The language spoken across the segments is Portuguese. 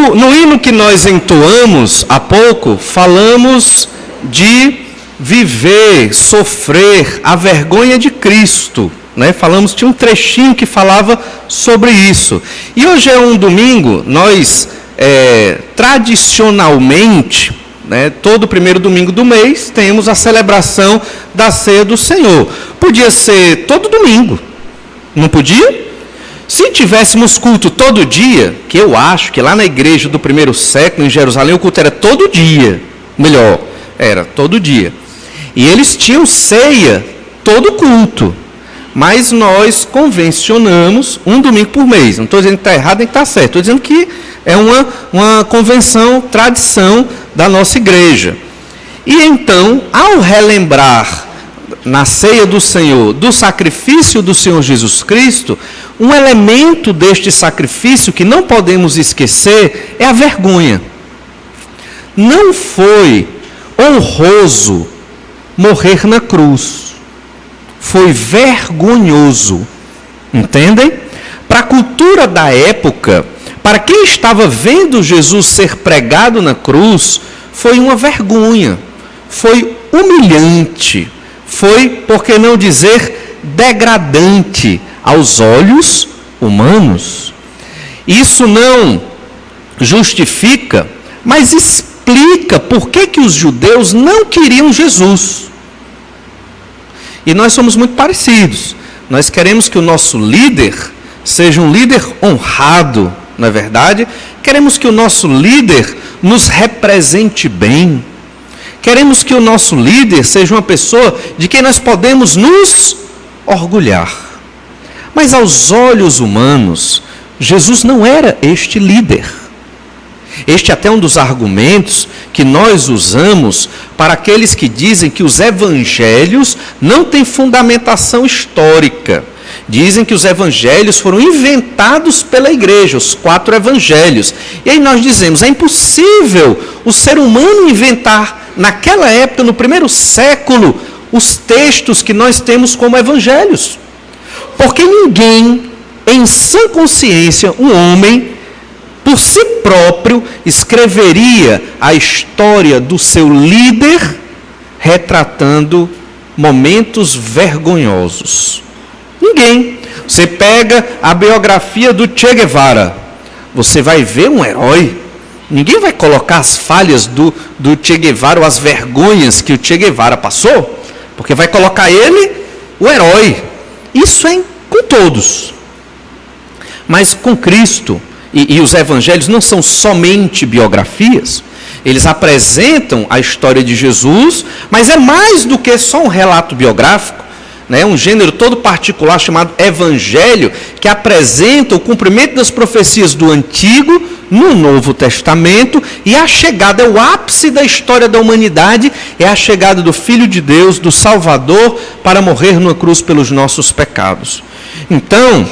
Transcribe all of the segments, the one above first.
No hino que nós entoamos há pouco, falamos de viver, sofrer a vergonha de Cristo. Falamos, tinha um trechinho que falava sobre isso. E hoje é um domingo, nós tradicionalmente, todo primeiro domingo do mês, temos a celebração da ceia do Senhor. Podia ser todo domingo, não podia? Se tivéssemos culto todo dia, que eu acho que lá na igreja do primeiro século, em Jerusalém, o culto era todo dia. Melhor, era todo dia. E eles tinham ceia todo culto. Mas nós convencionamos um domingo por mês. Não estou dizendo que está errado nem que está certo. Estou dizendo que é uma convenção, tradição da nossa igreja. E então, ao relembrar na ceia do Senhor, do sacrifício do Senhor Jesus Cristo, um elemento deste sacrifício que não podemos esquecer é a vergonha. Não foi honroso morrer na cruz. Foi vergonhoso. Entendem? Para a cultura da época, para quem estava vendo Jesus ser pregado na cruz, foi uma vergonha. Foi humilhante. Foi, por que não dizer, degradante aos olhos humanos. Isso não justifica, mas explica por que os judeus não queriam Jesus. E nós somos muito parecidos. Nós queremos que o nosso líder seja um líder honrado, não é verdade? Queremos que o nosso líder nos represente bem. Queremos que o nosso líder seja uma pessoa de quem nós podemos nos orgulhar. Mas aos olhos humanos, Jesus não era este líder. Este é até um dos argumentos que nós usamos para aqueles que dizem que os evangelhos não têm fundamentação histórica. Dizem que os evangelhos foram inventados pela igreja, os 4 evangelhos. E aí nós dizemos, é impossível o ser humano inventar, naquela época, no primeiro século, os textos que nós temos como evangelhos. Porque ninguém, em sã consciência, um homem, por si próprio, escreveria a história do seu líder, retratando momentos vergonhosos. Ninguém. Você pega a biografia do Che Guevara, você vai ver um herói. Ninguém vai colocar as falhas do Che Guevara ou as vergonhas que o Che Guevara passou, porque vai colocar ele, o herói. Isso é com todos. Mas com Cristo, e os evangelhos não são somente biografias, eles apresentam a história de Jesus, mas é mais do que só um relato biográfico, um gênero todo particular chamado evangelho, que apresenta o cumprimento das profecias do Antigo no Novo Testamento, e a chegada, o ápice da história da humanidade, é a chegada do Filho de Deus, do Salvador, para morrer numa cruz pelos nossos pecados. Então,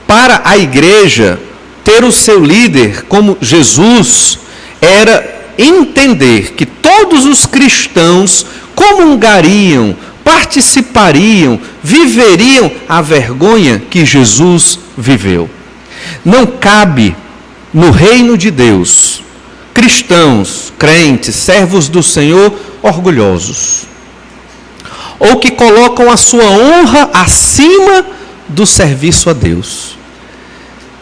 para a igreja, ter o seu líder como Jesus era entender que todos os cristãos comungariam, participariam, viveriam a vergonha que Jesus viveu. Não cabe no reino de Deus cristãos, crentes, servos do Senhor orgulhosos, ou que colocam a sua honra acima do serviço a Deus.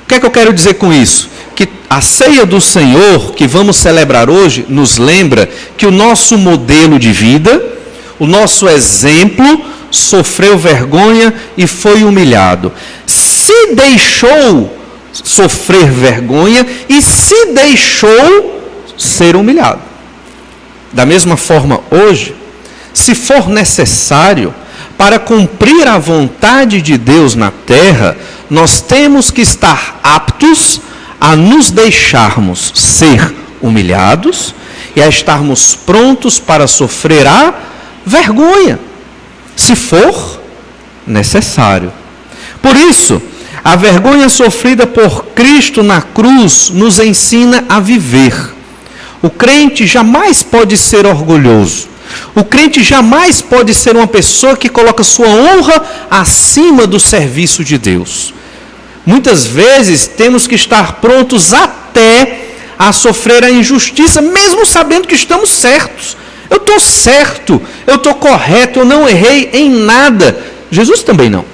O que é que eu quero dizer com isso? Que a ceia do Senhor, que vamos celebrar hoje, nos lembra que o nosso modelo de vida, o nosso exemplo, sofreu vergonha e foi humilhado. Se deixou sofrer vergonha e se deixou ser humilhado. Da mesma forma, hoje, se for necessário, para cumprir a vontade de Deus na terra, nós temos que estar aptos a nos deixarmos ser humilhados e a estarmos prontos para sofrer a vergonha, se for necessário. Por isso, a vergonha sofrida por Cristo na cruz nos ensina a viver. O crente jamais pode ser orgulhoso. O crente jamais pode ser uma pessoa que coloca sua honra acima do serviço de Deus. Muitas vezes temos que estar prontos até a sofrer a injustiça, mesmo sabendo que estamos certos. Eu estou certo, eu estou correto, eu não errei em nada. Jesus também não.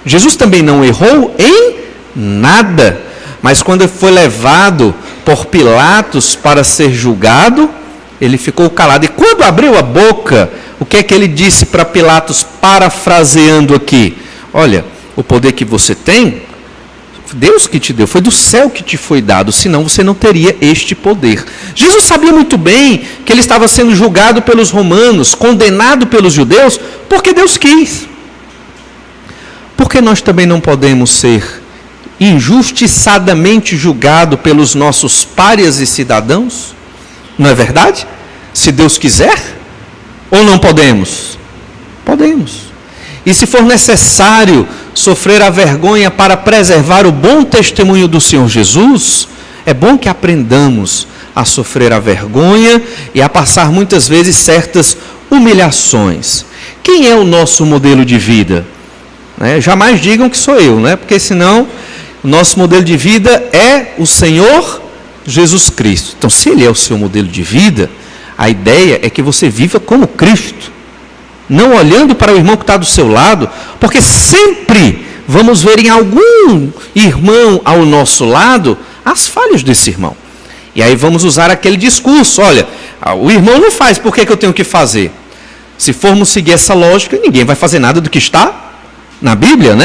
Jesus também não errou em nada. Mas quando ele foi levado por Pilatos para ser julgado, ele ficou calado. E quando abriu a boca, o que é que ele disse para Pilatos, parafraseando aqui? Olha, o poder que você tem, Deus que te deu, foi do céu que te foi dado, senão você não teria este poder. Jesus sabia muito bem que ele estava sendo julgado pelos romanos, condenado pelos judeus, porque Deus quis. Porque nós também não podemos ser injustiçadamente julgados pelos nossos párias e cidadãos? Não é verdade? Se Deus quiser, ou não podemos? Podemos. E se for necessário sofrer a vergonha para preservar o bom testemunho do Senhor Jesus, é bom que aprendamos a sofrer a vergonha e a passar muitas vezes certas humilhações. Quem é o nosso modelo de vida? Jamais digam que sou eu, porque senão o nosso modelo de vida é o Senhor Jesus Cristo. Então, se Ele é o seu modelo de vida, a ideia é que você viva como Cristo, não olhando para o irmão que está do seu lado, porque sempre vamos ver em algum irmão ao nosso lado as falhas desse irmão. E aí vamos usar aquele discurso, olha, o irmão não faz, por que eu tenho que fazer? Se formos seguir essa lógica, ninguém vai fazer nada do que está na Bíblia,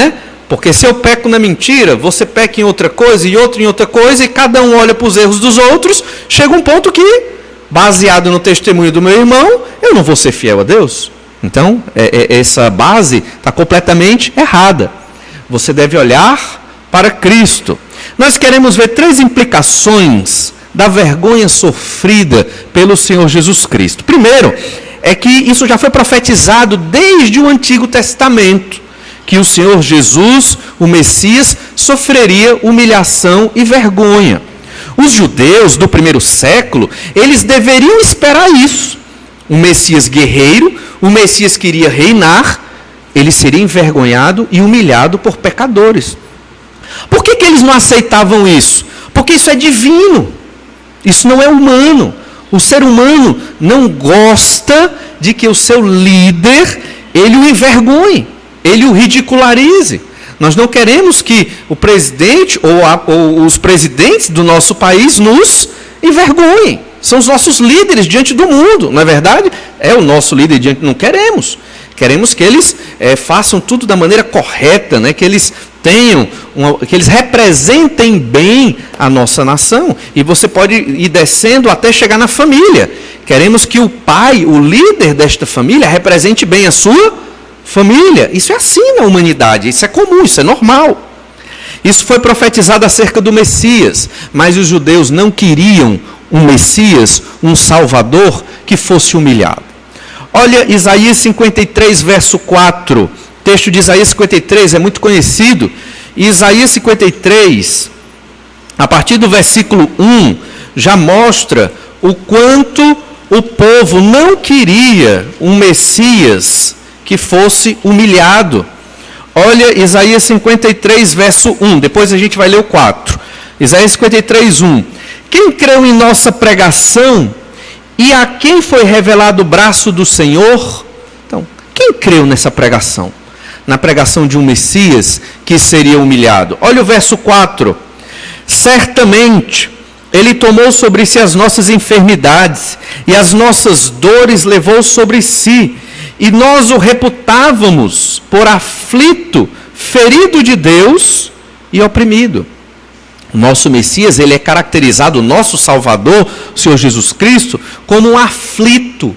Porque se eu peco na mentira, você peca em outra coisa e outro em outra coisa, e cada um olha para os erros dos outros, chega um ponto que, baseado no testemunho do meu irmão, eu não vou ser fiel a Deus. Então, essa base está completamente errada. Você deve olhar para Cristo. Nós queremos ver 3 implicações da vergonha sofrida pelo Senhor Jesus Cristo. Primeiro, é que isso já foi profetizado desde o Antigo Testamento, que o Senhor Jesus, o Messias, sofreria humilhação e vergonha. Os judeus do primeiro século, eles deveriam esperar isso. Um Messias guerreiro, o Messias que iria reinar, ele seria envergonhado e humilhado por pecadores. Por que eles não aceitavam isso? Porque isso é divino, isso não é humano. O ser humano não gosta de que o seu líder, ele o envergonhe, ele o ridicularize. Nós não queremos que o presidente ou os presidentes do nosso país nos envergonhem. São os nossos líderes diante do mundo, não é verdade? É o nosso líder diante, não queremos. Queremos que eles façam tudo da maneira correta, que eles que eles representem bem a nossa nação. E você pode ir descendo até chegar na família. Queremos que o pai, o líder desta família, represente bem a sua família. Isso é assim na humanidade, isso é comum, isso é normal. Isso foi profetizado acerca do Messias, mas os judeus não queriam um Messias, um Salvador que fosse humilhado. Olha Isaías 53, verso 4. O texto de Isaías 53 é muito conhecido. E Isaías 53, a partir do versículo 1, já mostra o quanto o povo não queria um Messias que fosse humilhado. Olha Isaías 53, verso 1. Depois a gente vai ler o 4. Isaías 53, 1. Quem creu em nossa pregação e a quem foi revelado o braço do Senhor? Então, quem creu nessa pregação? Na pregação de um Messias que seria humilhado. Olha o verso 4. Certamente, ele tomou sobre si as nossas enfermidades e as nossas dores levou sobre si. E nós o reputávamos por aflito, ferido de Deus e oprimido. O nosso Messias, ele é caracterizado, o nosso Salvador, o Senhor Jesus Cristo, como um aflito.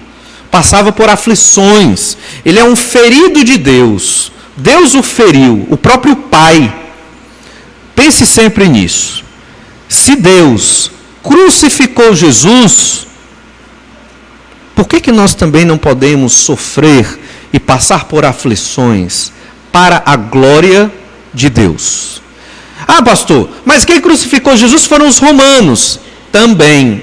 Passava por aflições. Ele é um ferido de Deus. Deus o feriu, o próprio Pai. Pense sempre nisso. Se Deus crucificou Jesus, por que nós também não podemos sofrer e passar por aflições para a glória de Deus? Ah, pastor, mas quem crucificou Jesus foram os romanos. Também.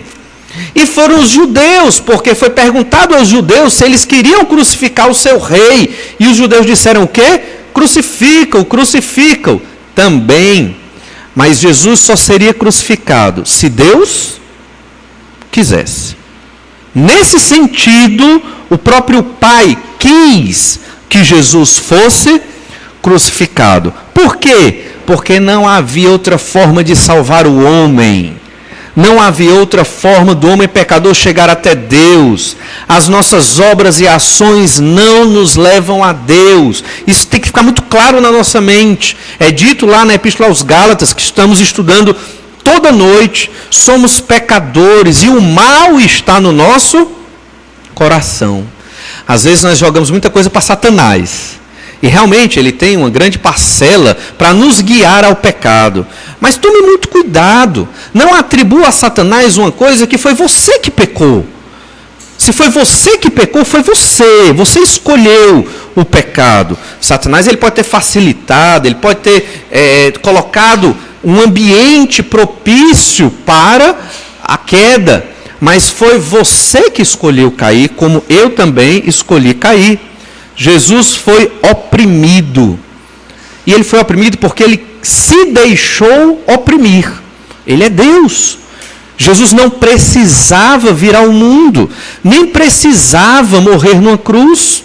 E foram os judeus, porque foi perguntado aos judeus se eles queriam crucificar o seu rei. E os judeus disseram o quê? Crucificam, crucificam. Também. Mas Jesus só seria crucificado se Deus quisesse. Nesse sentido, o próprio Pai quis que Jesus fosse crucificado. Por quê? Porque não havia outra forma de salvar o homem. Não havia outra forma do homem pecador chegar até Deus. As nossas obras e ações não nos levam a Deus. Isso tem que ficar muito claro na nossa mente. É dito lá na Epístola aos Gálatas, que estamos estudando toda noite, somos pecadores e o mal está no nosso coração. Às vezes nós jogamos muita coisa para Satanás. E realmente ele tem uma grande parcela para nos guiar ao pecado. Mas tome muito cuidado. Não atribua a Satanás uma coisa que foi você que pecou. Se foi você que pecou, foi você. Você escolheu o pecado. Satanás ele pode ter facilitado, ele pode ter colocado um ambiente propício para a queda. Mas foi você que escolheu cair, como eu também escolhi cair. Jesus foi oprimido. E ele foi oprimido porque ele se deixou oprimir. Ele é Deus. Jesus não precisava vir ao mundo, nem precisava morrer numa cruz.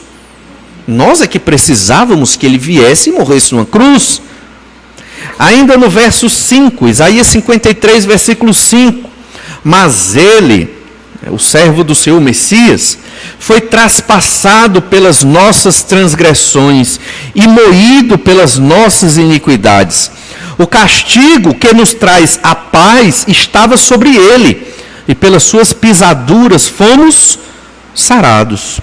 Nós é que precisávamos que ele viesse e morresse numa cruz. Ainda no verso 5, Isaías 53, versículo 5. Mas ele, o servo do Senhor, Messias, foi traspassado pelas nossas transgressões e moído pelas nossas iniquidades. O castigo que nos traz a paz estava sobre ele, e pelas suas pisaduras fomos sarados.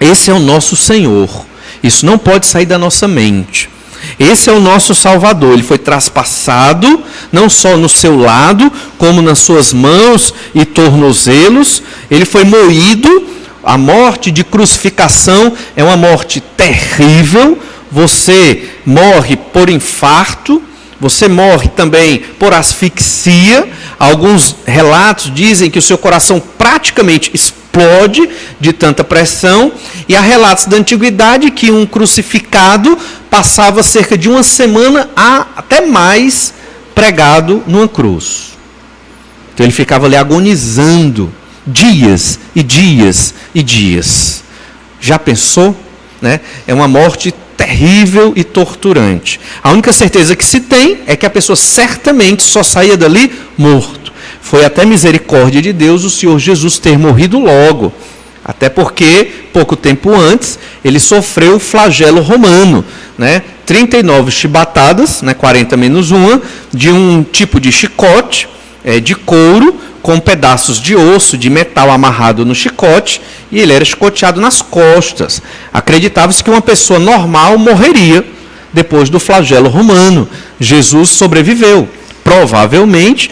Esse é o nosso Senhor. Isso não pode sair da nossa mente. Esse é o nosso Salvador. Ele foi traspassado, não só no seu lado, como nas suas mãos e tornozelos. Ele foi moído. A morte de crucificação é uma morte terrível. Você morre por infarto, você morre também por asfixia. Alguns relatos dizem que o seu coração praticamente explode de tanta pressão. E há relatos da antiguidade que um crucificado passava cerca de uma semana até mais pregado numa cruz. Então ele ficava ali agonizando dias e dias e dias. Já pensou? Né? É uma morte terrível e torturante. A única certeza que se tem é que a pessoa certamente só saía dali morto. Foi até misericórdia de Deus o Senhor Jesus ter morrido logo. Até porque, pouco tempo antes, ele sofreu o flagelo romano. Né? 39 chibatadas, né? 40 menos 1, de um tipo de chicote, de couro, com pedaços de osso, de metal amarrado no chicote, e ele era chicoteado nas costas. Acreditava-se que uma pessoa normal morreria depois do flagelo romano. Jesus sobreviveu. Provavelmente,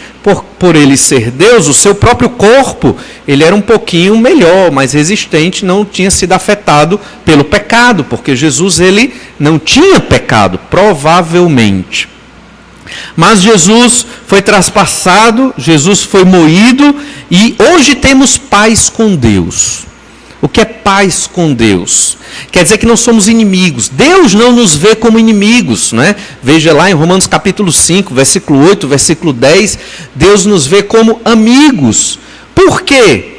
por ele ser Deus, o seu próprio corpo, ele era um pouquinho melhor, mais resistente, não tinha sido afetado pelo pecado, porque Jesus ele não tinha pecado, provavelmente. Mas Jesus foi traspassado, Jesus foi moído, e hoje temos paz com Deus. O que é paz com Deus? Quer dizer que não somos inimigos. Deus não nos vê como inimigos, né? Veja lá em Romanos capítulo 5, versículo 8, versículo 10, Deus nos vê como amigos. Por quê?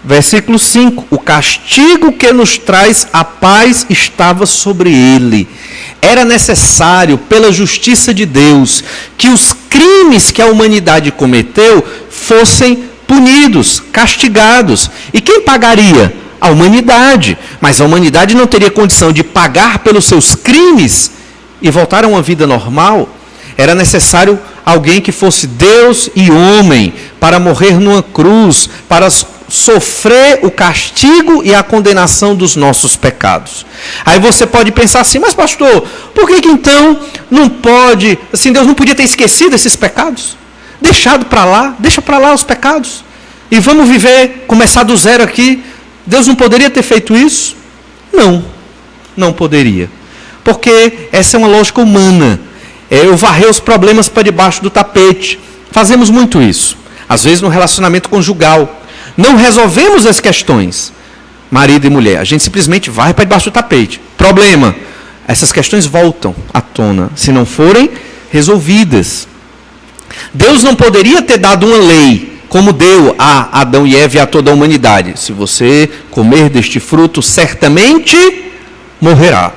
Versículo 5, o castigo que nos traz a paz estava sobre ele. Era necessário, pela justiça de Deus, que os crimes que a humanidade cometeu fossem punidos, castigados. E quem pagaria? A humanidade. Mas a humanidade não teria condição de pagar pelos seus crimes e voltar a uma vida normal. Era necessário alguém que fosse Deus e homem para morrer numa cruz, para sofrer o castigo e a condenação dos nossos pecados. Aí você pode pensar assim, mas pastor, por que então não pode, assim, Deus não podia ter esquecido esses pecados? Deixado para lá, deixa para lá os pecados. E vamos viver, começar do zero aqui. Deus não poderia ter feito isso? Não, não poderia. Porque essa é uma lógica humana. Eu varrer os problemas para debaixo do tapete. Fazemos muito isso. Às vezes no relacionamento conjugal. Não resolvemos as questões, marido e mulher. A gente simplesmente varre para debaixo do tapete. Problema. Essas questões voltam à tona, se não forem resolvidas. Deus não poderia ter dado uma lei, como deu a Adão e Eva e a toda a humanidade. Se você comer deste fruto, certamente morrerá.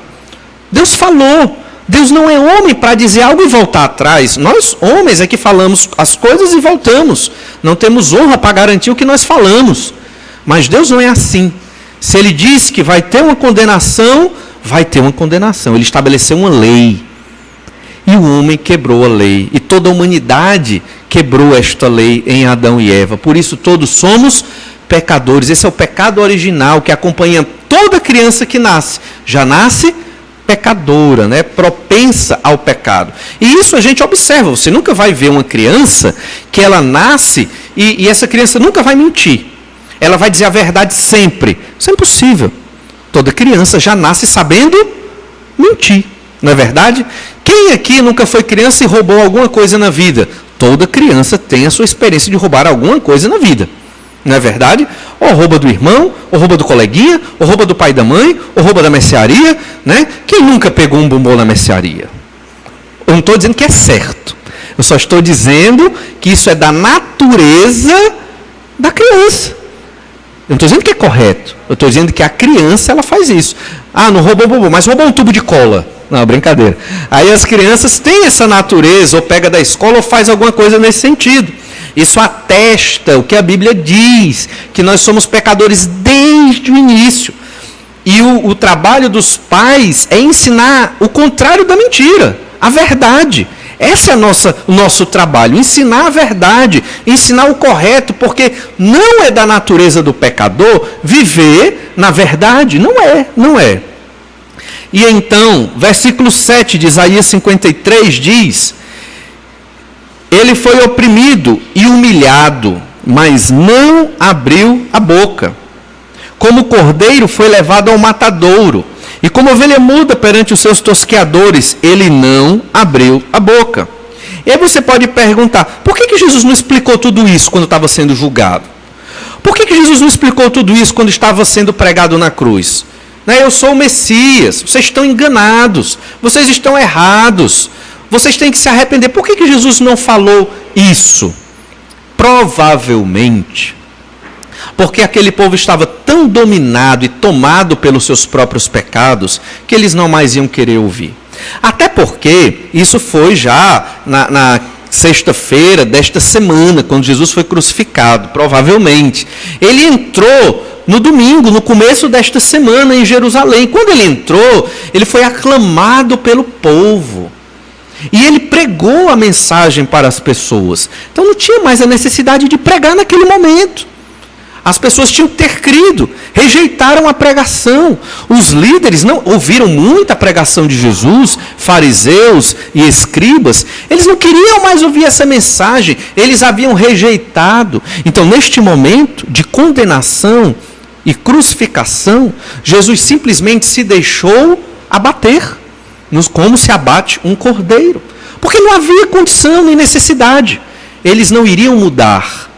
Deus falou. Deus não é homem para dizer algo e voltar atrás. Nós, homens, é que falamos as coisas e voltamos. Não temos honra para garantir o que nós falamos. Mas Deus não é assim. Se Ele diz que vai ter uma condenação, vai ter uma condenação. Ele estabeleceu uma lei. E o homem quebrou a lei. E toda a humanidade quebrou esta lei em Adão e Eva. Por isso todos somos pecadores. Esse é o pecado original que acompanha toda criança que nasce. Já nasce pecadora, né? Propensa ao pecado. E isso a gente observa. Você nunca vai ver uma criança que ela nasce e essa criança nunca vai mentir. Ela vai dizer a verdade sempre. Isso é impossível. Toda criança já nasce sabendo mentir. Não é verdade? Quem aqui nunca foi criança e roubou alguma coisa na vida? Toda criança tem a sua experiência de roubar alguma coisa na vida. Não é verdade? Ou rouba do irmão, ou rouba do coleguinha, ou rouba do pai e da mãe, ou rouba da mercearia, né? Quem nunca pegou um bombom na mercearia? Eu não estou dizendo que é certo. Eu só estou dizendo que isso é da natureza da criança. Eu não estou dizendo que é correto. Eu estou dizendo que a criança, ela faz isso. Ah, não roubou bombom, mas roubou um tubo de cola. Não, brincadeira. Aí as crianças têm essa natureza, ou pega da escola, ou faz alguma coisa nesse sentido. Isso atesta o que a Bíblia diz, que nós somos pecadores desde o início. E o trabalho dos pais é ensinar o contrário da mentira, a verdade. Esse é o nosso trabalho, ensinar a verdade, ensinar o correto, porque não é da natureza do pecador viver na verdade, não é. E então, versículo 7 de Isaías 53 diz: ele foi oprimido e humilhado, mas não abriu a boca. Como cordeiro foi levado ao matadouro, e como ovelha muda perante os seus tosqueadores, ele não abriu a boca. E aí você pode perguntar, por que Jesus não explicou tudo isso quando estava sendo julgado? Por que Jesus não explicou tudo isso quando estava sendo pregado na cruz? Eu sou o Messias, vocês estão enganados, vocês estão errados, vocês têm que se arrepender. Por que Jesus não falou isso? Provavelmente porque aquele povo estava tão dominado e tomado pelos seus próprios pecados que eles não mais iam querer ouvir. Até porque isso foi já na sexta-feira desta semana, quando Jesus foi crucificado, provavelmente. Ele entrou no domingo, no começo desta semana em Jerusalém. Quando ele entrou, ele foi aclamado pelo povo. E ele pregou a mensagem para as pessoas. Então não tinha mais a necessidade de pregar naquele momento. As pessoas tinham que ter crido, rejeitaram a pregação. Os líderes não ouviram muita pregação de Jesus, fariseus e escribas. Eles não queriam mais ouvir essa mensagem, eles haviam rejeitado. Então, neste momento de condenação e crucificação, Jesus simplesmente se deixou abater, como se abate um cordeiro. Porque não havia condição nem necessidade. Eles não iriam mudar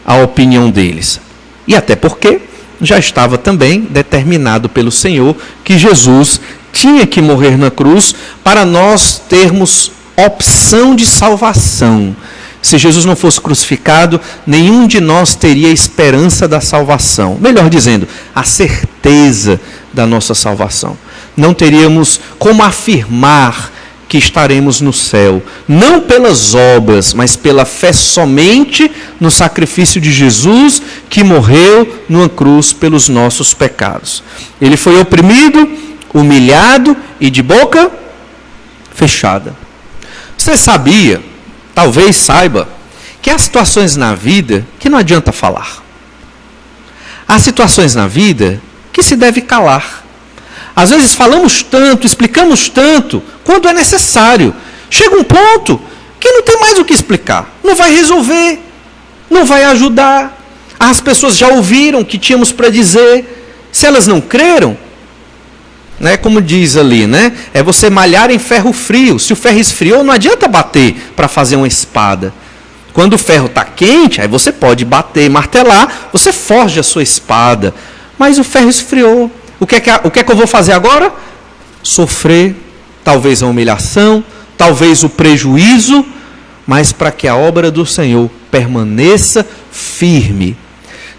a opinião deles. E até porque já estava também determinado pelo Senhor que Jesus tinha que morrer na cruz para nós termos opção de salvação. Se Jesus não fosse crucificado, nenhum de nós teria esperança da salvação. Melhor dizendo, a certeza da nossa salvação. Não teríamos como afirmar que estaremos no céu, não pelas obras, mas pela fé somente no sacrifício de Jesus, que morreu numa cruz pelos nossos pecados. Ele foi oprimido, humilhado e de boca fechada. Você sabia, talvez saiba, que há situações na vida que não adianta falar. Há situações na vida que se deve calar. Às vezes falamos tanto, explicamos tanto, quanto é necessário. Chega um ponto que não tem mais o que explicar. Não vai resolver, não vai ajudar. As pessoas já ouviram o que tínhamos para dizer. Se elas não creram, né, como diz ali, né, é você malhar em ferro frio. Se o ferro esfriou, não adianta bater para fazer uma espada. Quando o ferro está quente, aí você pode bater, martelar, você forja a sua espada. Mas o ferro esfriou. O que é que eu vou fazer agora? Sofrer, talvez a humilhação, talvez o prejuízo, mas para que a obra do Senhor permaneça firme.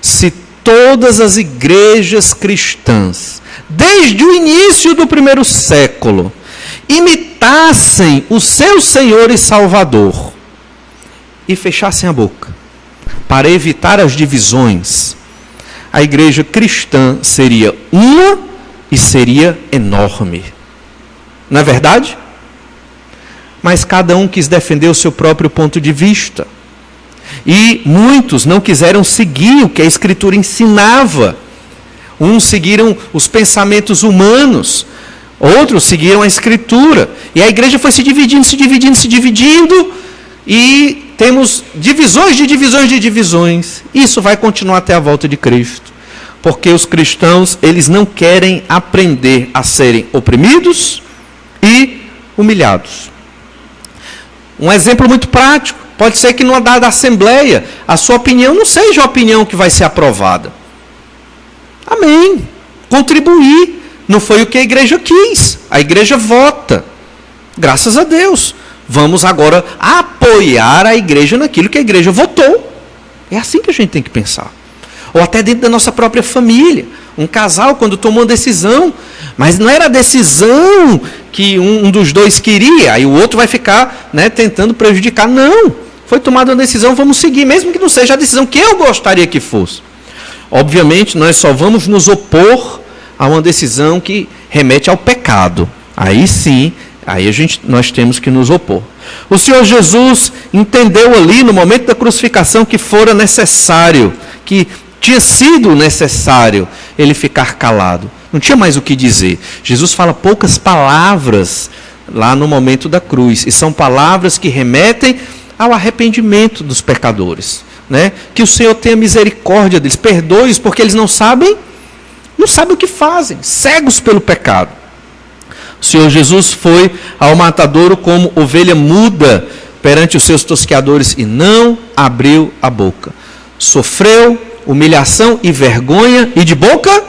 Se todas as igrejas cristãs, desde o início do primeiro século, imitassem o seu Senhor e Salvador e fechassem a boca para evitar as divisões, a igreja cristã seria uma e seria enorme. Não é verdade? Mas cada um quis defender o seu próprio ponto de vista. E muitos não quiseram seguir o que a Escritura ensinava. Uns seguiram os pensamentos humanos, outros seguiram a Escritura. E a igreja foi se dividindo, e temos divisões de divisões de divisões. Isso vai continuar até a volta de Cristo. Porque os cristãos, eles não querem aprender a serem oprimidos e humilhados. Um exemplo muito prático. Pode ser que numa dada assembleia, a sua opinião não seja a opinião que vai ser aprovada. Amém. Contribuir. Não foi o que a igreja quis. A igreja vota. Graças a Deus. Vamos agora apoiar a igreja naquilo que a igreja votou. É assim que a gente tem que pensar. Ou até dentro da nossa própria família. Um casal, quando tomou uma decisão, mas não era a decisão que um dos dois queria, aí o outro vai ficar, tentando prejudicar. Não. Foi tomada uma decisão, vamos seguir, mesmo que não seja a decisão que eu gostaria que fosse. Obviamente, nós só vamos nos opor a uma decisão que remete ao pecado. Aí sim, nós temos que nos opor. O Senhor Jesus entendeu ali, no momento da crucificação, que fora necessário, que tinha sido necessário ele ficar calado. Não tinha mais o que dizer. Jesus fala poucas palavras lá no momento da cruz. E são palavras que remetem ao arrependimento dos pecadores. Que o Senhor tenha misericórdia deles. Perdoe-os porque eles não sabem o que fazem. Cegos pelo pecado. O Senhor Jesus foi ao matadouro como ovelha muda perante os seus tosqueadores e não abriu a boca. Sofreu humilhação e vergonha e de boca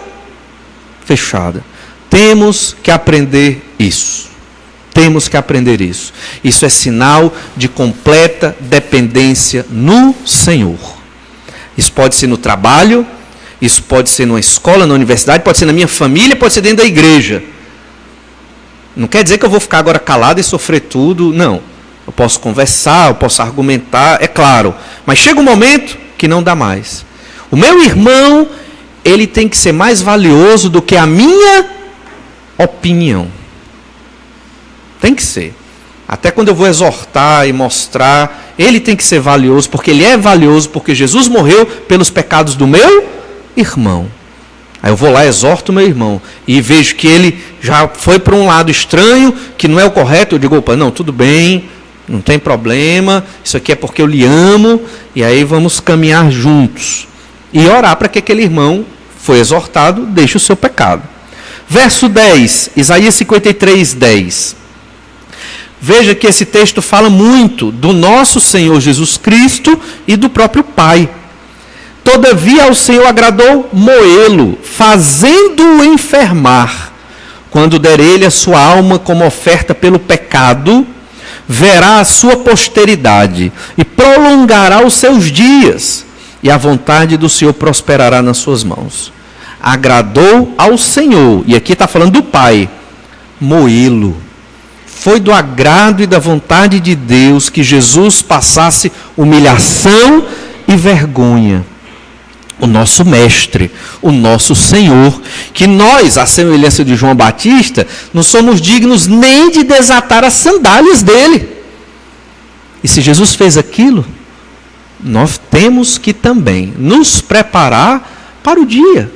fechada. Temos que aprender isso. Temos que aprender isso. Isso é sinal de completa dependência no Senhor. Isso pode ser no trabalho, isso pode ser numa escola, na universidade, pode ser na minha família, pode ser dentro da igreja. Não quer dizer que eu vou ficar agora calado e sofrer tudo. Não. Eu posso conversar, eu posso argumentar, é claro. Mas chega um momento que não dá mais. O meu irmão, ele tem que ser mais valioso do que a minha opinião. Tem que ser. Até quando eu vou exortar e mostrar, ele tem que ser valioso, porque ele é valioso, porque Jesus morreu pelos pecados do meu irmão. Aí eu vou lá, exorto o meu irmão, e vejo que ele já foi para um lado estranho, que não é o correto, eu digo, opa, não, tudo bem, não tem problema, isso aqui é porque eu lhe amo, e aí vamos caminhar juntos. E orar para que aquele irmão foi exortado, deixe o seu pecado. Verso 10, Isaías 53, 10. Veja que esse texto fala muito do nosso Senhor Jesus Cristo e do próprio Pai. Todavia ao Senhor agradou moê-lo, fazendo-o enfermar. Quando der ele a sua alma como oferta pelo pecado, verá a sua posteridade e prolongará os seus dias, e a vontade do Senhor prosperará nas suas mãos. Agradou ao Senhor, e aqui está falando do Pai, moê-lo. Foi do agrado e da vontade de Deus que Jesus passasse humilhação e vergonha. O nosso Mestre, o nosso Senhor, que nós, à semelhança de João Batista, não somos dignos nem de desatar as sandálias dele. E se Jesus fez aquilo, nós temos que também nos preparar para o dia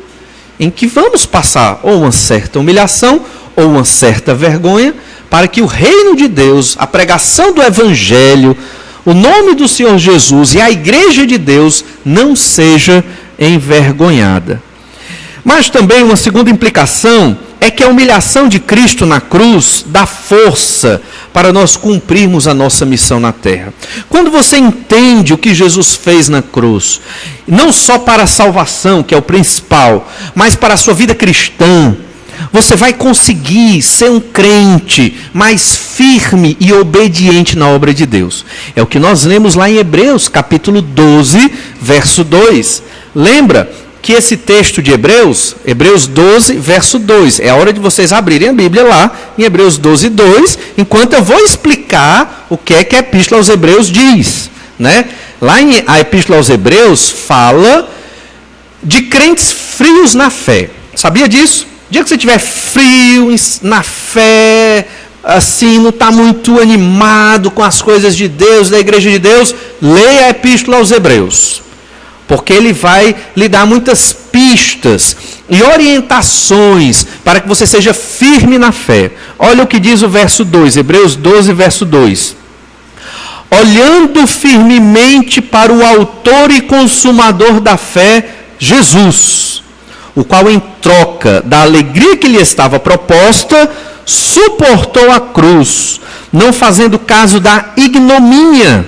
em que vamos passar ou uma certa humilhação ou uma certa vergonha, para que o reino de Deus, a pregação do Evangelho, o nome do Senhor Jesus e a igreja de Deus não seja envergonhada. Mas também uma segunda implicação é que a humilhação de Cristo na cruz dá força para nós cumprirmos a nossa missão na terra. Quando você entende o que Jesus fez na cruz, não só para a salvação, que é o principal, mas para a sua vida cristã, você vai conseguir ser um crente mais firme e obediente na obra de Deus. É o que nós lemos lá em Hebreus, capítulo 12, verso 2. Lembra que esse texto de Hebreus 12, verso 2, é a hora de vocês abrirem a Bíblia lá, em Hebreus 12, 2, enquanto eu vou explicar o que é que a Epístola aos Hebreus diz, né? Lá a Epístola aos Hebreus fala de crentes frios na fé. Sabia disso? O dia que você estiver frio na fé, assim, não está muito animado com as coisas de Deus, da igreja de Deus, leia a Epístola aos Hebreus. Porque ele vai lhe dar muitas pistas e orientações para que você seja firme na fé. Olha o que diz o verso 2, Hebreus 12, verso 2. Olhando firmemente para o autor e consumador da fé, Jesus, o qual em troca da alegria que lhe estava proposta, suportou a cruz, não fazendo caso da ignomínia,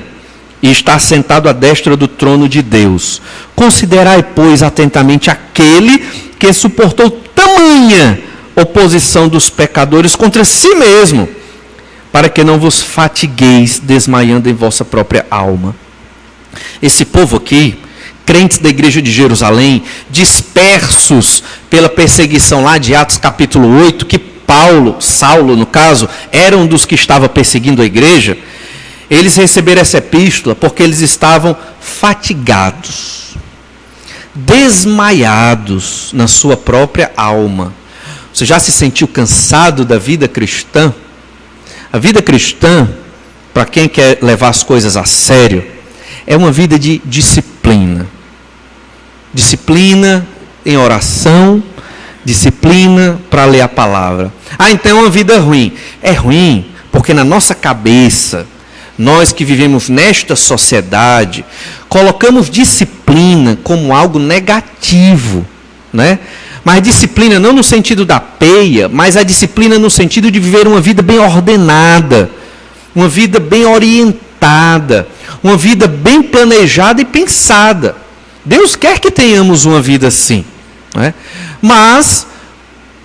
e está sentado à destra do trono de Deus. Considerai, pois, atentamente aquele que suportou tamanha oposição dos pecadores contra si mesmo, para que não vos fatigueis desmaiando em vossa própria alma. Esse povo aqui, crentes da igreja de Jerusalém, dispersos pela perseguição lá de Atos capítulo 8, que Saulo no caso, era um dos que estava perseguindo a igreja. Eles receberam essa epístola porque eles estavam fatigados, desmaiados na sua própria alma. Você já se sentiu cansado da vida cristã? A vida cristã, para quem quer levar as coisas a sério, é uma vida de disciplina. Disciplina em oração, disciplina para ler a palavra. Então é uma vida ruim. É ruim porque na nossa cabeça, nós que vivemos nesta sociedade, colocamos disciplina como algo negativo, né? Mas disciplina não no sentido da peia, mas a disciplina no sentido de viver uma vida bem ordenada, uma vida bem orientada, uma vida bem planejada e pensada. Deus quer que tenhamos uma vida assim, né? Mas,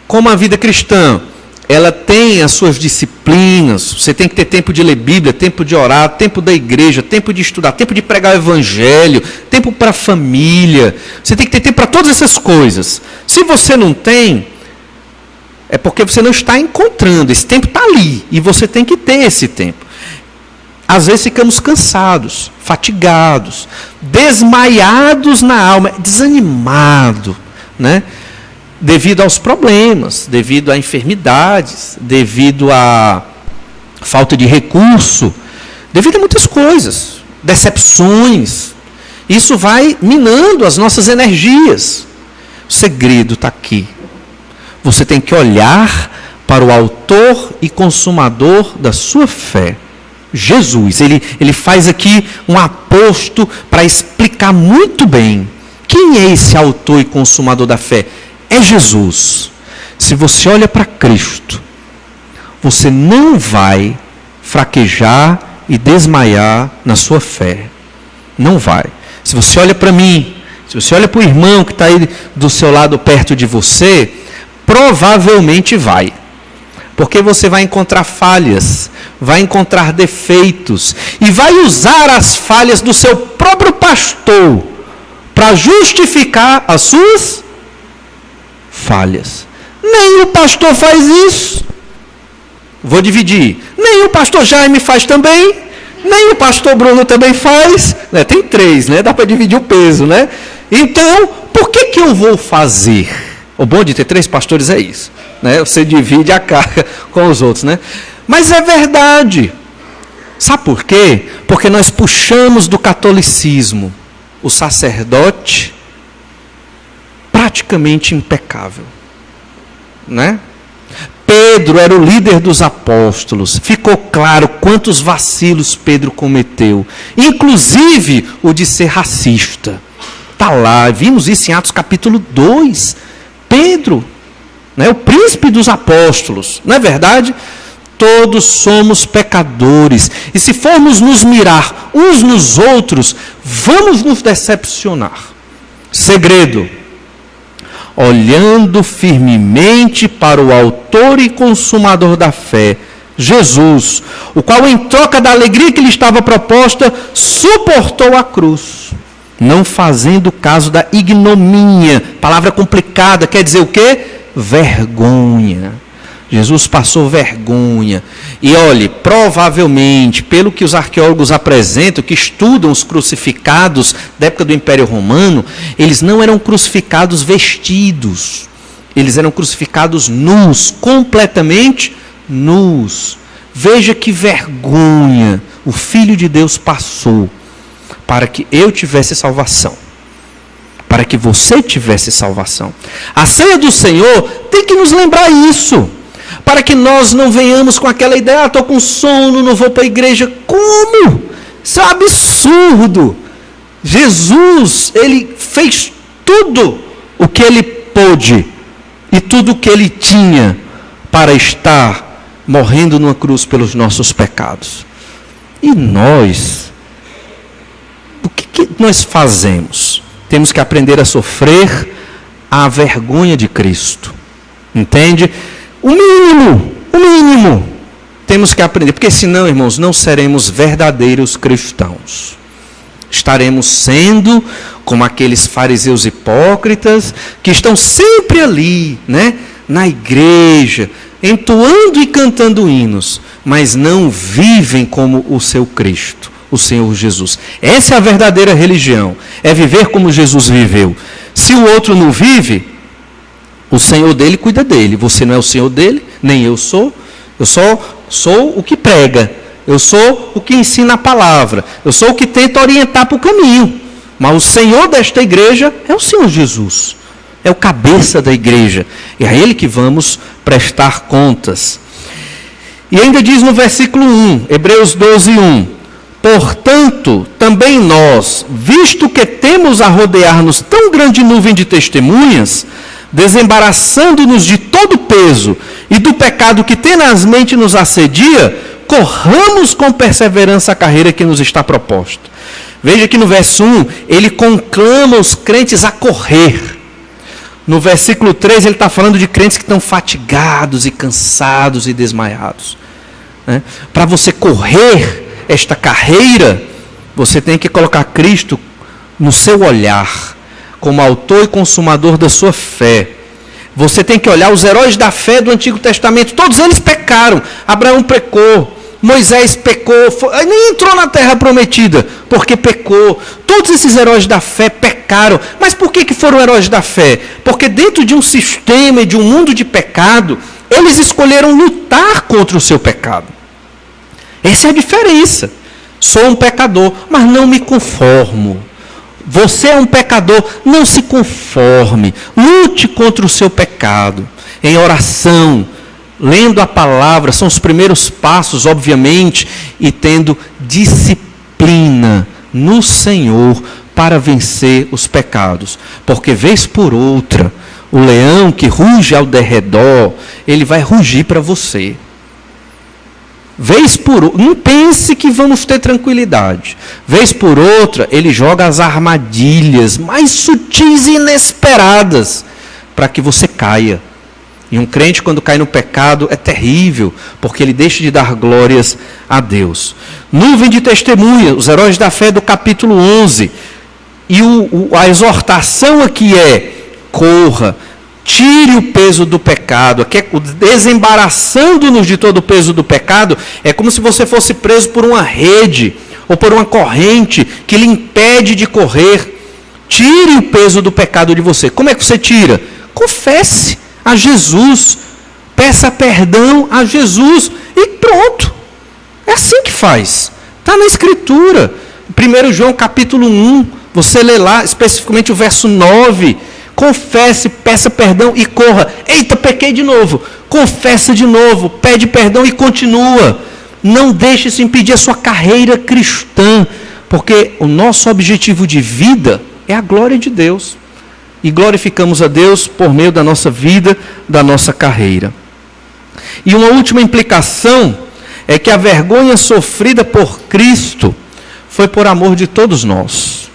como a vida cristã, ela tem as suas disciplinas, você tem que ter tempo de ler Bíblia, tempo de orar, tempo da igreja, tempo de estudar, tempo de pregar o evangelho, tempo para a família, você tem que ter tempo para todas essas coisas. Se você não tem, é porque você não está encontrando, esse tempo está ali, e você tem que ter esse tempo. Às vezes ficamos cansados, fatigados, desmaiados na alma, desanimado, né? Devido aos problemas, devido a enfermidades, devido a falta de recurso, devido a muitas coisas, decepções. Isso vai minando as nossas energias. O segredo está aqui. Você tem que olhar para o autor e consumador da sua fé. Jesus, ele faz aqui um aposto para explicar muito bem quem é esse autor e consumador da fé. É Jesus. Se você olha para Cristo, você não vai fraquejar e desmaiar na sua fé. Não vai. Se você olha para mim, se você olha para o irmão que está aí do seu lado perto de você, provavelmente vai. Porque você vai encontrar falhas, vai encontrar defeitos e vai usar as falhas do seu próprio pastor para justificar as suas falhas. Nem o pastor faz isso. Vou dividir. Nem o pastor Jaime faz também. Nem o pastor Bruno também faz. Tem 3, né? Dá para dividir o peso, né? Então, por que eu vou fazer? O bom de ter 3 pastores é isso, né? Você divide a carga com os outros, né? Mas é verdade. Sabe por quê? Porque nós puxamos do catolicismo o sacerdote praticamente impecável, né? Pedro era o líder dos apóstolos. Ficou claro quantos vacilos Pedro cometeu, inclusive o de ser racista. Está lá, vimos isso em Atos capítulo 2. Pedro, né, o príncipe dos apóstolos, não é verdade? Todos somos pecadores, e se formos nos mirar uns nos outros, vamos nos decepcionar. Segredo: olhando firmemente para o autor e consumador da fé, Jesus, o qual, em troca da alegria que lhe estava proposta, suportou a cruz, não fazendo caso da ignomínia. Palavra complicada, quer dizer o quê? Vergonha. Jesus passou vergonha. E olhe, provavelmente, pelo que os arqueólogos apresentam, que estudam os crucificados da época do Império Romano, eles não eram crucificados vestidos. Eles eram crucificados nus, completamente nus. Veja que vergonha o Filho de Deus passou para que eu tivesse salvação, para que você tivesse salvação. A ceia do Senhor tem que nos lembrar isso, para que nós não venhamos com aquela ideia: estou com sono, não vou para a igreja. Como? Isso é um absurdo. Jesus, ele fez tudo o que ele pôde e tudo o que ele tinha para estar morrendo numa cruz pelos nossos pecados. E nós, o que nós fazemos? Temos que aprender a sofrer a vergonha de Cristo. Entende? O mínimo, temos que aprender, porque senão, irmãos, não seremos verdadeiros cristãos. Estaremos sendo como aqueles fariseus hipócritas que estão sempre ali, né, na igreja, entoando e cantando hinos, mas não vivem como o seu Cristo, o Senhor Jesus. Essa é a verdadeira religião, é viver como Jesus viveu. Se o outro não vive, o Senhor dele cuida dele. Você não é o Senhor dele, nem eu sou. Eu sou o que prega. Eu sou o que ensina a palavra. Eu sou o que tenta orientar para o caminho. Mas o Senhor desta igreja é o Senhor Jesus. É o cabeça da igreja. É a Ele que vamos prestar contas. E ainda diz no versículo 1, Hebreus 12:1. Portanto, também nós, visto que temos a rodear-nos tão grande nuvem de testemunhas, desembaraçando-nos de todo o peso e do pecado que tenazmente nos assedia, corramos com perseverança a carreira que nos está proposta. Veja que no verso 1, ele conclama os crentes a correr. No versículo 3, ele está falando de crentes que estão fatigados e cansados e desmaiados. Para você correr esta carreira, você tem que colocar Cristo no seu olhar, como autor e consumador da sua fé. Você tem que olhar os heróis da fé do Antigo Testamento. Todos eles pecaram. Abraão pecou. Moisés pecou. Nem entrou na terra prometida, porque pecou. Todos esses heróis da fé pecaram. Mas por que foram heróis da fé? Porque dentro de um sistema e de um mundo de pecado, eles escolheram lutar contra o seu pecado. Essa é a diferença. Sou um pecador, mas não me conformo. Você é um pecador, não se conforme. Lute contra o seu pecado. Em oração, lendo a palavra, são os primeiros passos, obviamente, e tendo disciplina no Senhor para vencer os pecados. Porque vez por outra, o leão que ruge ao derredor, ele vai rugir para você. Vez por outra, não pense que vamos ter tranquilidade. Vez por outra, ele joga as armadilhas mais sutis e inesperadas para que você caia. E um crente, quando cai no pecado, é terrível, porque ele deixa de dar glórias a Deus. Nuvem de testemunha, os heróis da fé do capítulo 11. E a exortação aqui é: corra, tire o peso do pecado. Desembaraçando-nos de todo o peso do pecado, é como se você fosse preso por uma rede ou por uma corrente que lhe impede de correr. Tire o peso do pecado de você. Como é que você tira? Confesse a Jesus, peça perdão a Jesus e pronto. É assim que faz. Está na Escritura. 1 João capítulo 1, você lê lá especificamente o verso 9. Confesse, peça perdão e corra. Eita, pequei de novo. Confessa de novo, pede perdão e continua. Não deixe isso impedir a sua carreira cristã, porque o nosso objetivo de vida é a glória de Deus. E glorificamos a Deus por meio da nossa vida, da nossa carreira. E uma última implicação é que a vergonha sofrida por Cristo foi por amor de todos nós.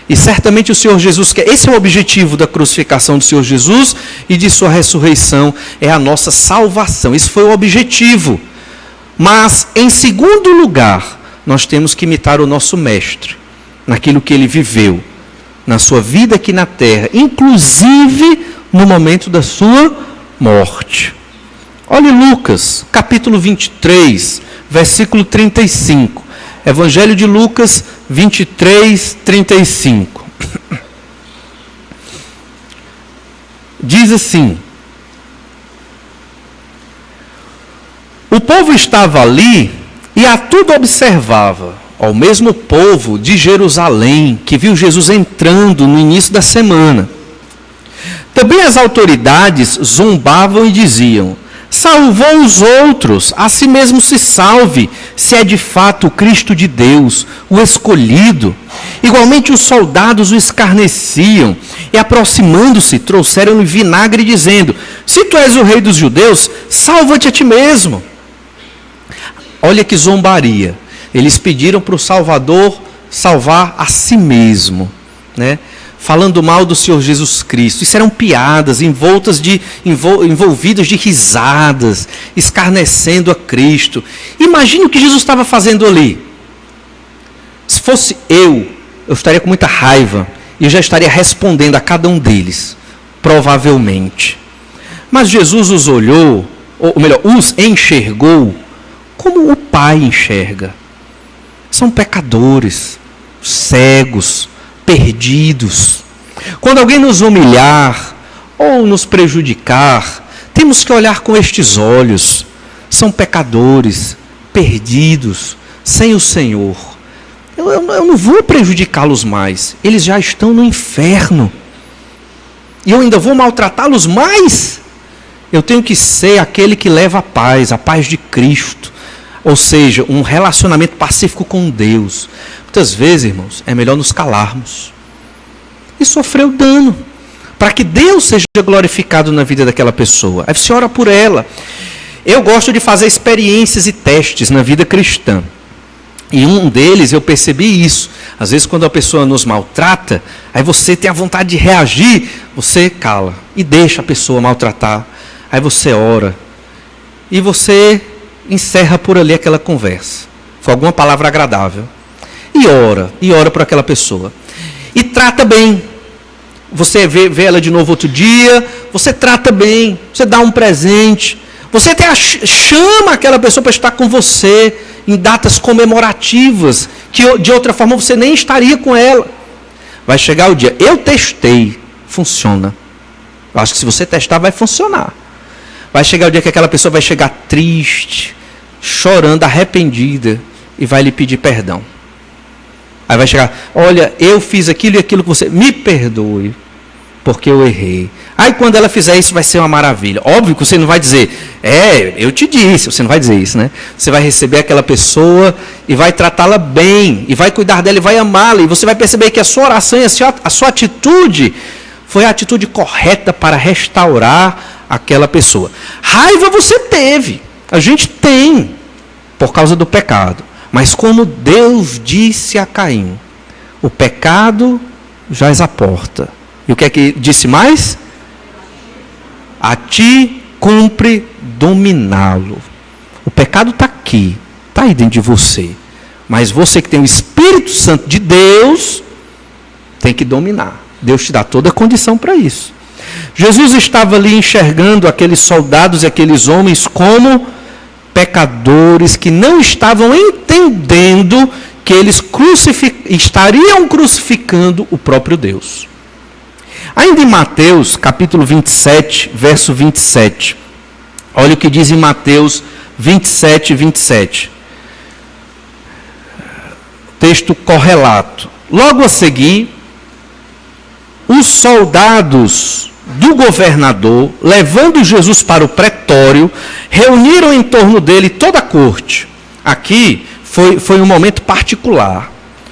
E certamente o Senhor Jesus quer. Esse é o objetivo da crucificação do Senhor Jesus e de sua ressurreição, é a nossa salvação. Esse foi o objetivo. Mas, em segundo lugar, nós temos que imitar o nosso Mestre, naquilo que ele viveu, na sua vida aqui na terra, inclusive no momento da sua morte. Olhe Lucas, capítulo 23, versículo 35. Evangelho de Lucas 23, 35. Diz assim: o povo estava ali e a tudo observava. Ao mesmo povo de Jerusalém, que viu Jesus entrando no início da semana. Também as autoridades zombavam e diziam: salvou os outros, a si mesmo se salve, se é de fato o Cristo de Deus, o escolhido. Igualmente os soldados o escarneciam, e aproximando-se, trouxeram-lhe vinagre, dizendo: se tu és o rei dos judeus, salva-te a ti mesmo. Olha que zombaria. Eles pediram para o Salvador salvar a si mesmo, né? Falando mal do Senhor Jesus Cristo. Isso eram piadas envolvidas de risadas, escarnecendo a Cristo. Imagine o que Jesus estava fazendo ali. Se fosse eu estaria com muita raiva e eu já estaria respondendo a cada um deles, provavelmente. Mas Jesus os olhou, ou melhor, os enxergou como o Pai enxerga. São pecadores, cegos, perdidos. Quando alguém nos humilhar ou nos prejudicar, temos que olhar com estes olhos. São pecadores, perdidos, sem o Senhor. Eu não vou prejudicá-los mais. Eles já estão no inferno. E eu ainda vou maltratá-los mais? Eu tenho que ser aquele que leva a paz de Cristo. Ou seja, um relacionamento pacífico com Deus. Muitas vezes, irmãos, é melhor nos calarmos e sofrer o dano, para que Deus seja glorificado na vida daquela pessoa. Aí você ora por ela. Eu gosto de fazer experiências e testes na vida cristã. E um deles eu percebi isso. Às vezes quando a pessoa nos maltrata, aí você tem a vontade de reagir, você cala e deixa a pessoa maltratar. Aí você ora e você encerra por ali aquela conversa. Foi alguma palavra agradável. E ora por aquela pessoa. E trata bem. Você vê ela de novo outro dia, você trata bem, você dá um presente. Você até chama aquela pessoa para estar com você em datas comemorativas, que de outra forma você nem estaria com ela. Vai chegar o dia. Eu testei, funciona. Eu acho que se você testar vai funcionar. Vai chegar o dia que aquela pessoa vai chegar triste, chorando, arrependida, e vai lhe pedir perdão. Aí vai chegar: olha, eu fiz aquilo e aquilo que você... me perdoe, porque eu errei. Aí quando ela fizer isso vai ser uma maravilha. Óbvio que você não vai dizer: eu te disse. Você não vai dizer isso, né? Você vai receber aquela pessoa e vai tratá-la bem, e vai cuidar dela e vai amá-la. E você vai perceber que a sua oração e a sua atitude foi a atitude correta para restaurar aquela pessoa. Raiva você teve. A gente tem, por causa do pecado. Mas como Deus disse a Caim: o pecado jaz à porta. E o que é que disse mais? A ti cumpre dominá-lo. O pecado está aqui, está aí dentro de você. Mas você que tem o Espírito Santo de Deus, tem que dominar. Deus te dá toda a condição para isso. Jesus estava ali enxergando aqueles soldados e aqueles homens como pecadores que não estavam entendendo que eles estariam crucificando o próprio Deus. Ainda em Mateus, capítulo 27, verso 27. Olha o que diz em Mateus 27, 27. Texto correlato. Logo a seguir, os soldados do governador, levando Jesus para o pretório, reuniram em torno dele toda a corte. Aqui foi um momento particular.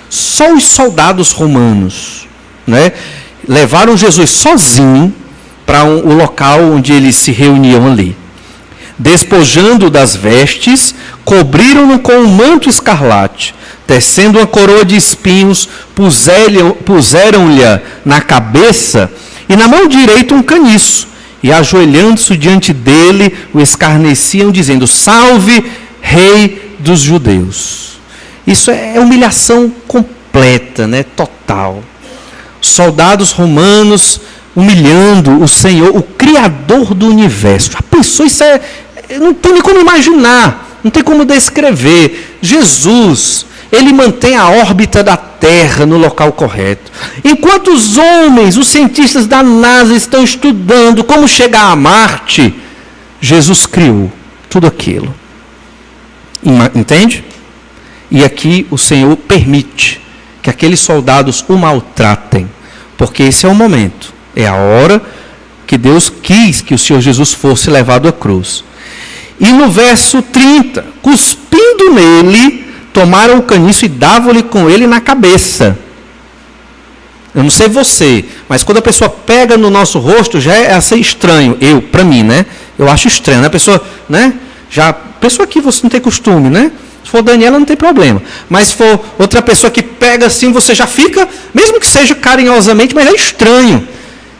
Só os soldados romanos, né, levaram Jesus sozinho para o local onde eles se reuniam ali. Despojando-o das vestes, cobriram-no com um manto escarlate, tecendo uma coroa de espinhos, puseram-lhe na cabeça e na mão direita um caniço, e ajoelhando-se diante dele, o escarneciam, dizendo: Salve, Rei dos Judeus. Isso é humilhação completa, né? Total. Soldados romanos humilhando o Senhor, o Criador do universo. Já pensou? Isso não tem nem como imaginar, não tem como descrever. Jesus, ele mantém a órbita da Terra no local correto. Enquanto os homens, os cientistas da NASA estão estudando como chegar a Marte, Jesus criou tudo aquilo. Entende? E aqui o Senhor permite que aqueles soldados o maltratem, porque esse é o momento, é a hora que Deus quis que o Senhor Jesus fosse levado à cruz. E no verso 30, cuspindo nele, tomaram o caniço e davam-lhe com ele na cabeça. Eu não sei você, mas quando a pessoa pega no nosso rosto, já é assim estranho. Para mim, né? Eu acho estranho, né? A pessoa, né? Pessoa que você não tem costume, né? Se for Daniela, não tem problema. Mas se for outra pessoa que pega assim, você já fica, mesmo que seja carinhosamente, mas é estranho.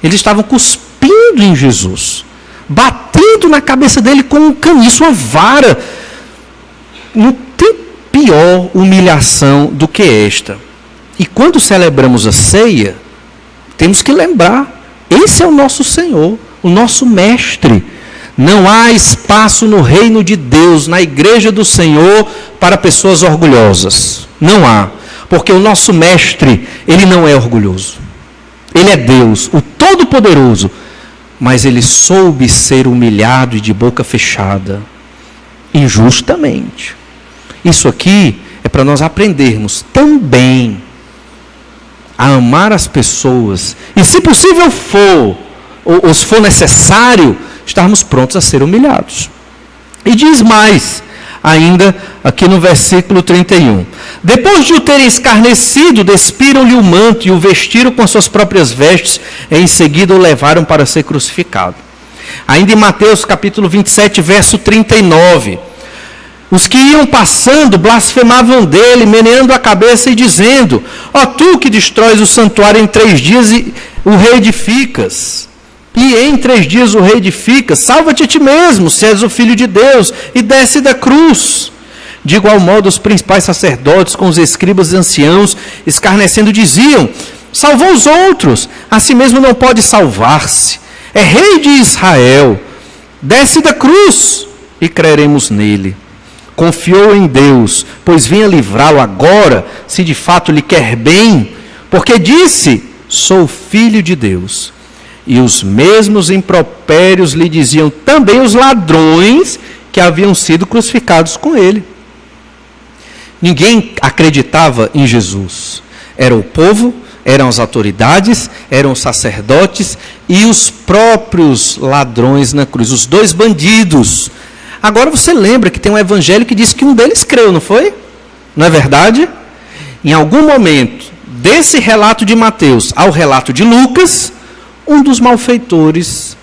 Eles estavam cuspindo em Jesus, batendo na cabeça dele com um caniço, uma vara. Não tem pior humilhação do que esta. E quando celebramos a ceia, temos que lembrar, esse é o nosso Senhor, o nosso Mestre. Não há espaço no reino de Deus, na igreja do Senhor, para pessoas orgulhosas. Não há. Porque o nosso Mestre, ele não é orgulhoso. Ele é Deus, o Todo-Poderoso. Mas ele soube ser humilhado e de boca fechada. Injustamente. Isso aqui é para nós aprendermos também a amar as pessoas. E se possível for, ou se for necessário, estarmos prontos a ser humilhados. E diz mais, ainda aqui no versículo 31. Depois de o terem escarnecido, despiram-lhe o manto e o vestiram com as suas próprias vestes, e em seguida o levaram para ser crucificado. Ainda em Mateus capítulo 27, verso 39. Os que iam passando blasfemavam dele, meneando a cabeça e dizendo: Ó tu que destróis o santuário em 3 dias e o reedificas. E em 3 dias o reedificas, salva-te a ti mesmo, se és o Filho de Deus, e desce da cruz. De igual modo, os principais sacerdotes, com os escribas e anciãos, escarnecendo, diziam: salvou os outros, a si mesmo não pode salvar-se. É rei de Israel, desce da cruz, e creremos nele. Confiou em Deus, pois vinha livrá-lo agora, se de fato lhe quer bem, porque disse: sou filho de Deus. E os mesmos impropérios lhe diziam também os ladrões que haviam sido crucificados com ele. Ninguém acreditava em Jesus. Era o povo, eram as autoridades, eram os sacerdotes e os próprios ladrões na cruz, os 2 bandidos. Agora você lembra que tem um evangelho que diz que um deles creu, não foi? Não é verdade? Em algum momento, desse relato de Mateus ao relato de Lucas, um dos malfeitores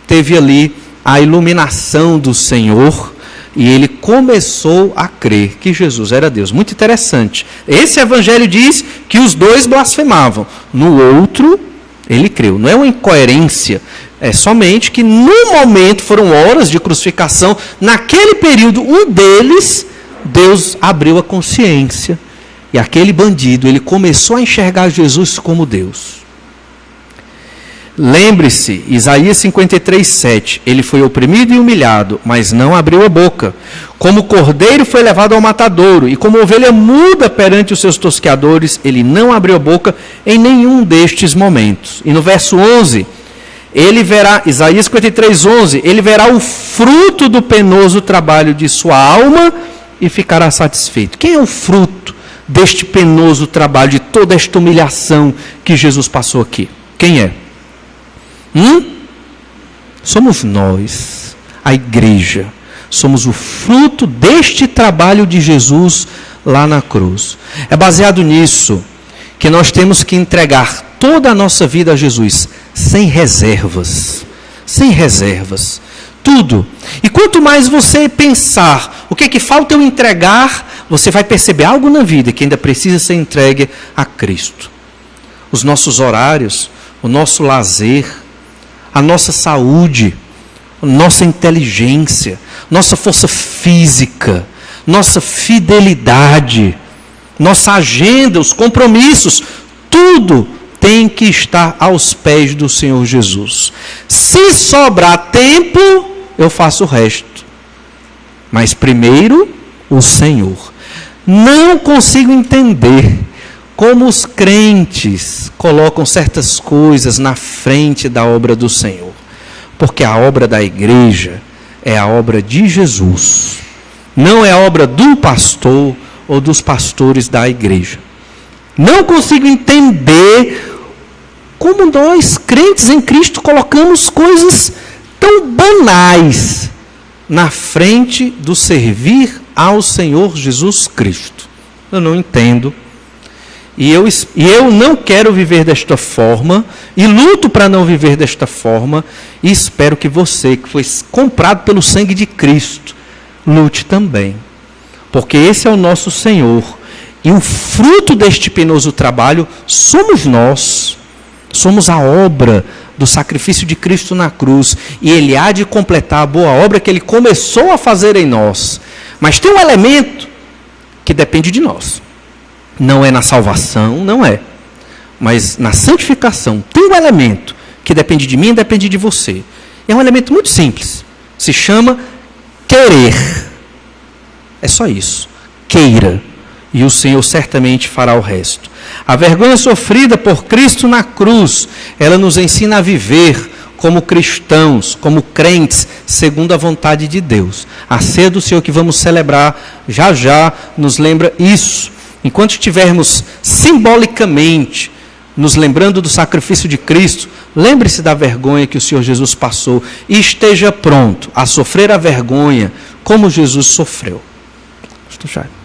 teve ali a iluminação do Senhor e ele começou a crer que Jesus era Deus. Muito interessante. Esse evangelho diz que os 2 blasfemavam. No outro, ele creu. Não é uma incoerência. É somente que no momento, foram horas de crucificação, naquele período, um deles, Deus abriu a consciência. E aquele bandido, ele começou a enxergar Jesus como Deus. Lembre-se, Isaías 53, 7, ele foi oprimido e humilhado, mas não abriu a boca. Como cordeiro foi levado ao matadouro, e como ovelha muda perante os seus tosqueadores, ele não abriu a boca em nenhum destes momentos. E no verso 11, ele verá, Isaías 53, 11, ele verá o fruto do penoso trabalho de sua alma e ficará satisfeito. Quem é o fruto deste penoso trabalho, de toda esta humilhação que Jesus passou aqui? Quem é? Somos nós, a igreja. Somos o fruto deste trabalho de Jesus lá na cruz. É baseado nisso que nós temos que entregar toda a nossa vida a Jesus, sem reservas. Sem reservas. Tudo. E quanto mais você pensar o que é que falta eu entregar, você vai perceber algo na vida que ainda precisa ser entregue a Cristo. Os nossos horários, o nosso lazer, a nossa saúde, nossa inteligência, nossa força física, nossa fidelidade, nossa agenda, os compromissos, tudo tem que estar aos pés do Senhor Jesus. Se sobrar tempo, eu faço o resto. Mas primeiro, o Senhor. Não consigo entender como os crentes colocam certas coisas na frente da obra do Senhor. Porque a obra da igreja é a obra de Jesus. Não é a obra do pastor ou dos pastores da igreja. Não consigo entender como nós, crentes em Cristo, colocamos coisas tão banais na frente do servir ao Senhor Jesus Cristo. Eu não entendo. E eu não quero viver desta forma, e luto para não viver desta forma, e espero que você, que foi comprado pelo sangue de Cristo, lute também. Porque esse é o nosso Senhor. E o fruto deste penoso trabalho somos nós. Somos a obra do sacrifício de Cristo na cruz. E Ele há de completar a boa obra que Ele começou a fazer em nós. Mas tem um elemento que depende de nós. Não é na salvação, não é. Mas na santificação tem um elemento que depende de mim e depende de você. É um elemento muito simples. Se chama querer. É só isso. Queira. E o Senhor certamente fará o resto. A vergonha sofrida por Cristo na cruz, ela nos ensina a viver como cristãos, como crentes, segundo a vontade de Deus. A ceia do Senhor que vamos celebrar já já nos lembra isso. Enquanto estivermos simbolicamente nos lembrando do sacrifício de Cristo, lembre-se da vergonha que o Senhor Jesus passou e esteja pronto a sofrer a vergonha como Jesus sofreu. Pastor Jair.